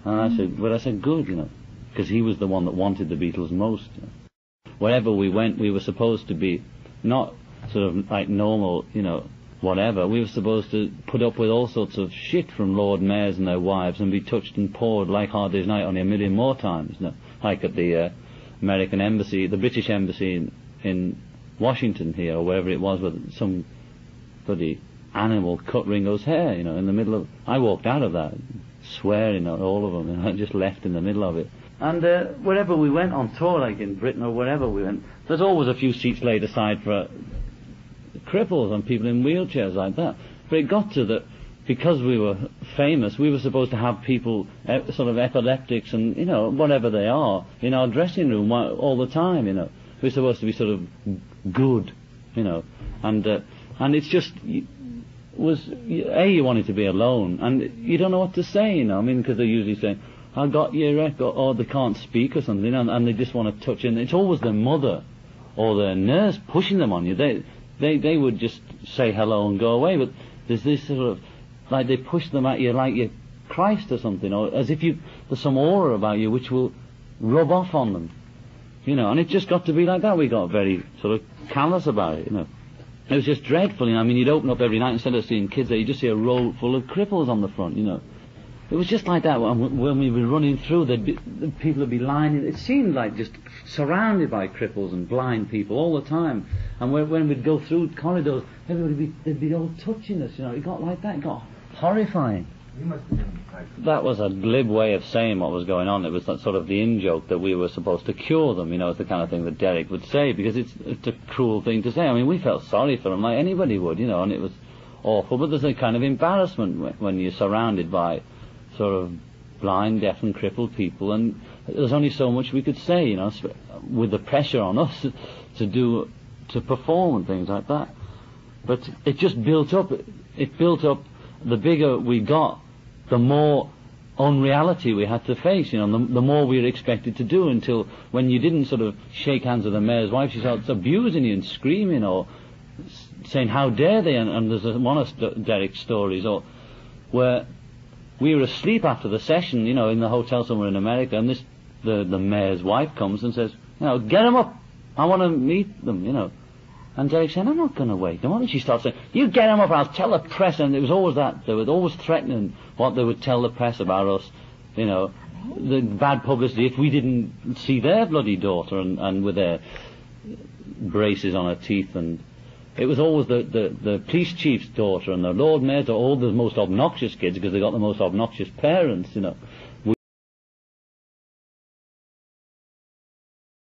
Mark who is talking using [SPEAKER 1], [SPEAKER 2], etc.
[SPEAKER 1] And I said, well, I said, good, you know, because he was the one that wanted the Beatles most. You know. Wherever we went, we were supposed to be not sort of like normal, you know, whatever. We were supposed to put up with all sorts of shit from Lord Mayors and their wives and be touched and poured like Hard Day's Night only a million more times, you know, like at the American Embassy, the British Embassy in Washington here, or wherever it was, with some bloody animal cut Ringo's hair, you know, in the middle of... I walked out of that, swearing at all of them, and I just left in the middle of it. And wherever we went on tour, like in Britain or wherever we went, there's always a few seats laid aside for cripples and people in wheelchairs like that. But it got to that, because we were famous, we were supposed to have people, sort of epileptics and, you know, whatever they are, in our dressing room all the time, you know. We're supposed to be sort of good, you know. And it's just... you wanted to be alone, and you don't know what to say, you know. I mean, because they're usually saying, I got your record, or they can't speak or something, and they just want to touch it. And it's always their mother or their nurse pushing them on you. They would just say hello and go away, but there's this sort of, like they push them at you like you're Christ or something, or as if there's some aura about you which will rub off on them, you know. And it just got to be like that. We got very sort of callous about it, you know. It was just dreadful, you know. I mean, you'd open up every night, instead of seeing kids there, you'd just see a row full of cripples on the front, you know. It was just like that. When we were running through, the people would be lying. It seemed like just surrounded by cripples and blind people all the time. And when we'd go through corridors, they'd be all touching us, you know. It got like that. It got horrifying.
[SPEAKER 2] You must have been like...
[SPEAKER 1] That was a glib way of saying what was going on. It was that sort of the in-joke that we were supposed to cure them, you know. It's the kind of thing that Derek would say, because it's a cruel thing to say. I mean, we felt sorry for them like anybody would, you know, and it was awful. But there's a kind of embarrassment when you're surrounded by sort of blind, deaf and crippled people, and there's only so much we could say, you know, with the pressure on us to perform and things like that. But it just built up. It built up. The bigger we got, the more unreality we had to face, you know, the more we were expected to do, until when you didn't sort of shake hands with the mayor's wife, she starts abusing you and screaming or saying, how dare they, and there's one of Derek's stories where we were asleep after the session, you know, in the hotel somewhere in America, and the mayor's wife comes and says, you know, get them up, I want to meet them, you know. And Derek said, I'm not going to wait them up. And she starts saying, you get them up, I'll tell the press. And it was always that. They were always threatening what they would tell the press about us, you know, the bad publicity if we didn't see their bloody daughter and with their braces on her teeth. And it was always the police chief's daughter and the Lord Mayor's, all the most obnoxious kids, because they got the most obnoxious parents, you know.